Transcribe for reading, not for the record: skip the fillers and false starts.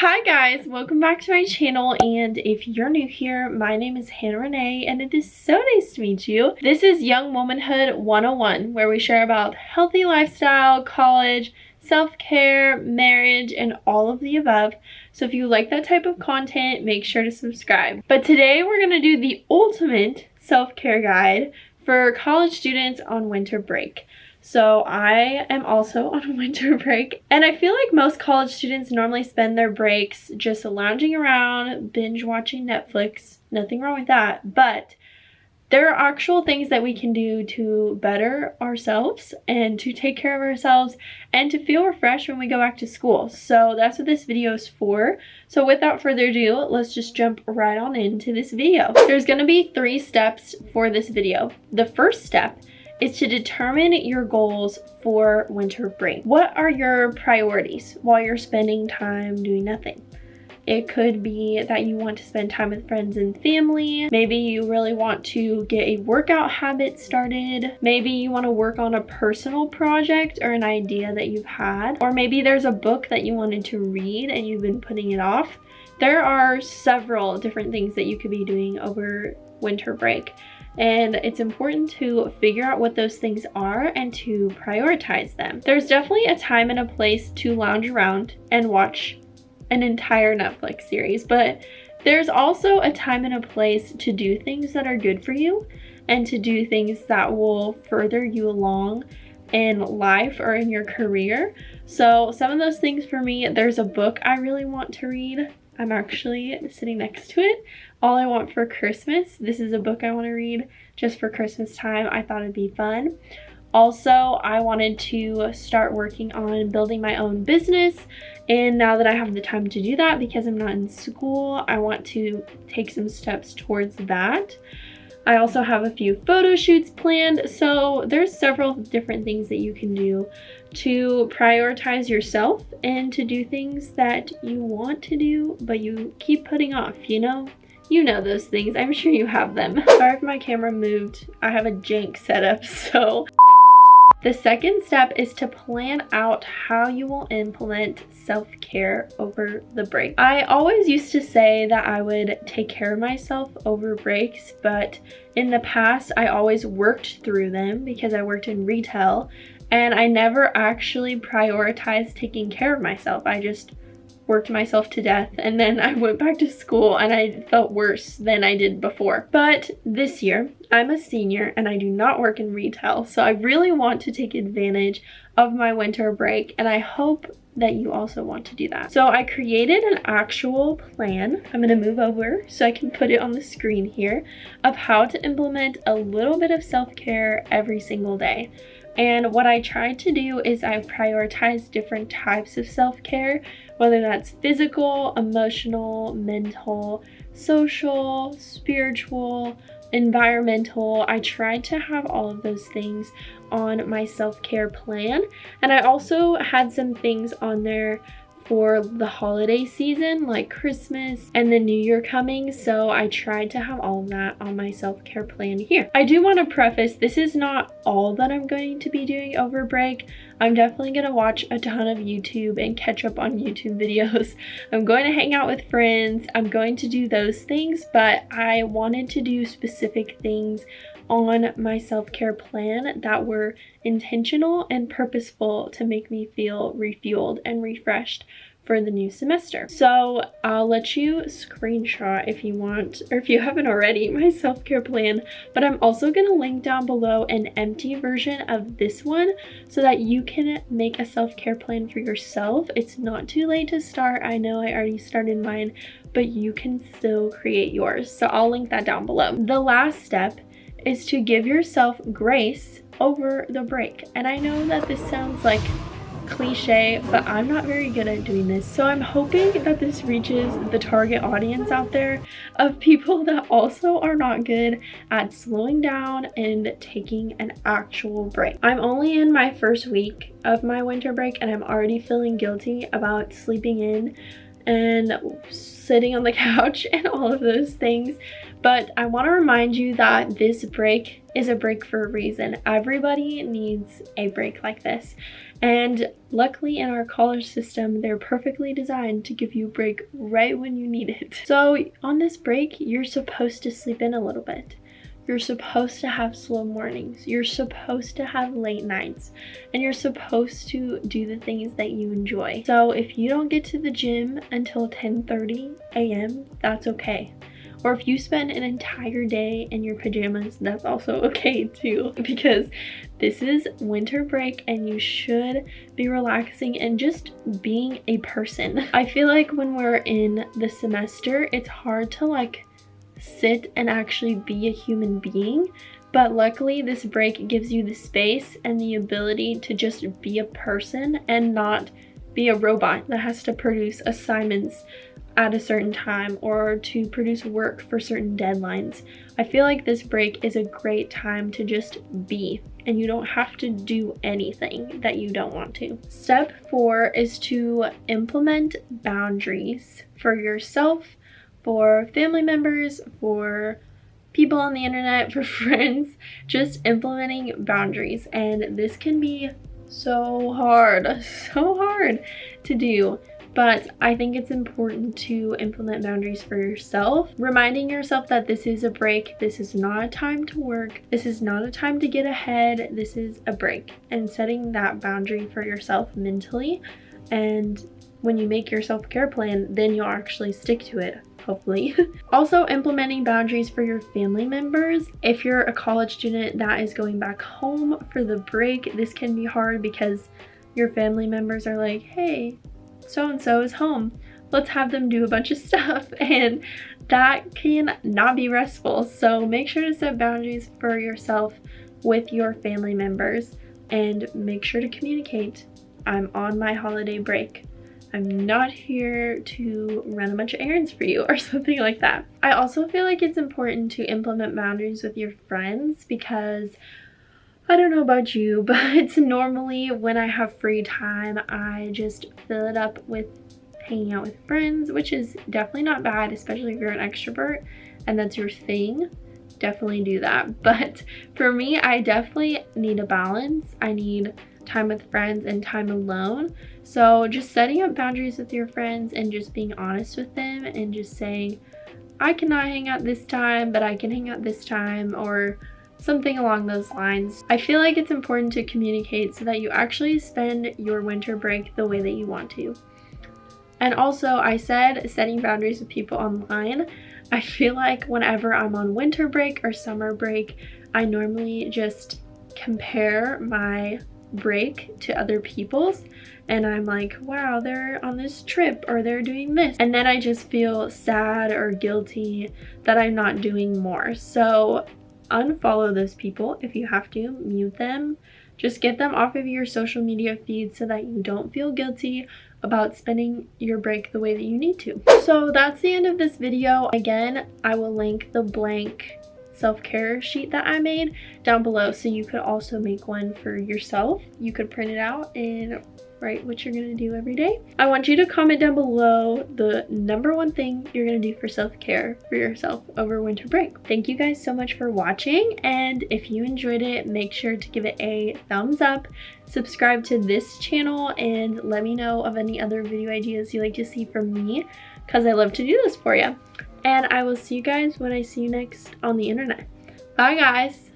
Hi guys, welcome back to my channel, and if you're new here, my name is Hannah Renee and it is so nice to meet you. This is Young Womanhood 101, where we share about healthy lifestyle, college, self-care, marriage, and all of the above. So if you like that type of content, make sure to subscribe. But today we're going to do the ultimate self-care guide for college students on winter break. So I am also on winter break, and I feel like most college students normally spend their breaks just lounging around, binge watching Netflix. Nothing wrong with that, but there are actual things that we can do to better ourselves and to take care of ourselves and to feel refreshed when we go back to school. So that's what this video is for. So without further ado, let's just jump right on into this video. There's going to be 3 steps for this video. The first step is to determine your goals for winter break. What are your priorities while you're spending time doing nothing? It could be that you want to spend time with friends and family. Maybe you really want to get a workout habit started. Maybe you want to work on a personal project or an idea that you've had. Or maybe there's a book that you wanted to read and you've been putting it off. There are several different things that you could be doing over winter break. And it's important to figure out what those things are and to prioritize them. There's definitely a time and a place to lounge around and watch an entire Netflix series, but there's also a time and a place to do things that are good for you and to do things that will further you along in life or in your career. So some of those things for me, there's a book I really want to read. I'm actually sitting next to it. All I Want for Christmas. This is a book I want to read just for Christmas time. I thought it'd be fun. Also, I wanted to start working on building my own business. And now that I have the time to do that because I'm not in school, I want to take some steps towards that. I also have a few photo shoots planned. So there's several different things that you can do to prioritize yourself and to do things that you want to do, but you keep putting off, you know? You know those things. I'm sure you have them. Sorry if my camera moved. I have a jank setup, so. The second step is to plan out how you will implement self-care over the break. I always used to say that I would take care of myself over breaks, but in the past I always worked through them because I worked in retail and I never actually prioritized taking care of myself. I just worked myself to death, and then I went back to school and I felt worse than I did before. But this year, I'm a senior and I do not work in retail, so I really want to take advantage of my winter break, and I hope that you also want to do that. So I created an actual plan. I'm going to move over so I can put it on the screen here of how to implement a little bit of self-care every single day. And what I tried to do is I prioritized different types of self-care, whether that's physical, emotional, mental, social, spiritual, environmental. I tried to have all of those things on my self-care plan. And I also had some things on there for the holiday season, like Christmas and the New Year coming, so I tried to have all of that on my self-care plan here. I do want to preface, this is not all that I'm going to be doing over break. I'm definitely going to watch a ton of YouTube and catch up on YouTube videos. I'm going to hang out with friends. I'm going to do those things, but I wanted to do specific things on my self-care plan that were intentional and purposeful to make me feel refueled and refreshed for the new semester. So I'll let you screenshot if you want, or if you haven't already, my self-care plan, but I'm also going to link down below an empty version of this one so that you can make a self-care plan for yourself. It's not too late to start. I know I already started mine, but you can still create yours. So I'll link that down below. The last step is to give yourself grace over the break. And I know that this sounds like cliche, but I'm not very good at doing this. So I'm hoping that this reaches the target audience out there of people that also are not good at slowing down and taking an actual break. I'm only in my first week of my winter break and I'm already feeling guilty about sleeping in and sitting on the couch and all of those things. But I want to remind you that this break is a break for a reason. Everybody needs a break like this. And luckily in our college system, they're perfectly designed to give you a break right when you need it. So on this break, you're supposed to sleep in a little bit. You're supposed to have slow mornings. You're supposed to have late nights. And you're supposed to do the things that you enjoy. So if you don't get to the gym until 10:30 a.m., that's okay. Or if you spend an entire day in your pajamas, that's also okay too, because this is winter break and you should be relaxing and just being a person. I feel like when we're in the semester, it's hard to like sit and actually be a human being, but luckily this break gives you the space and the ability to just be a person and not be a robot that has to produce assignments at a certain time or to produce work for certain deadlines. I feel like this break is a great time to just be, and you don't have to do anything that you don't want to. Step 4 is to implement boundaries for yourself, for family members, for people on the internet, for friends. Just implementing boundaries, and this can be so hard to do. But I think it's important to implement boundaries for yourself, reminding yourself that this is a break, this is not a time to work, this is not a time to get ahead, this is a break, and setting that boundary for yourself mentally. And when you make your self-care plan, then you'll actually stick to it, hopefully. Also, implementing boundaries for your family members. If you're a college student that is going back home for the break, this can be hard because your family members are like, hey, so-and-so is home, let's have them do a bunch of stuff, and that can not be restful. So make sure to set boundaries for yourself with your family members, and make sure to communicate. I'm on my holiday break. I'm not here to run a bunch of errands for you or something like that. I also feel like it's important to implement boundaries with your friends, because I don't know about you, but normally when I have free time, I just fill it up with hanging out with friends, which is definitely not bad, especially if you're an extrovert and that's your thing. Definitely do that. But for me, I definitely need a balance. I need time with friends and time alone. So just setting up boundaries with your friends and just being honest with them and just saying, I cannot hang out this time, but I can hang out this time, or something along those lines. I feel like it's important to communicate so that you actually spend your winter break the way that you want to. And also, I said setting boundaries with people online. I feel like whenever I'm on winter break or summer break, I normally just compare my break to other people's, and I'm like, wow, they're on this trip or they're doing this, and then I just feel sad or guilty that I'm not doing more. So unfollow those people if you have to, mute them, just get them off of your social media feed so that you don't feel guilty about spending your break the way that you need to. So that's the end of this video. Again, I will link the blank self-care sheet that I made down below, so you could also make one for yourself. You could print it out and write what you're gonna do every day. I want you to comment down below the #1 thing you're gonna do for self-care for yourself over winter break. Thank you guys so much for watching, and if you enjoyed it, make sure to give it a thumbs up, subscribe to this channel, and let me know of any other video ideas you'd like to see from me, because I love to do this for you. And I will see you guys when I see you next on the internet. Bye guys!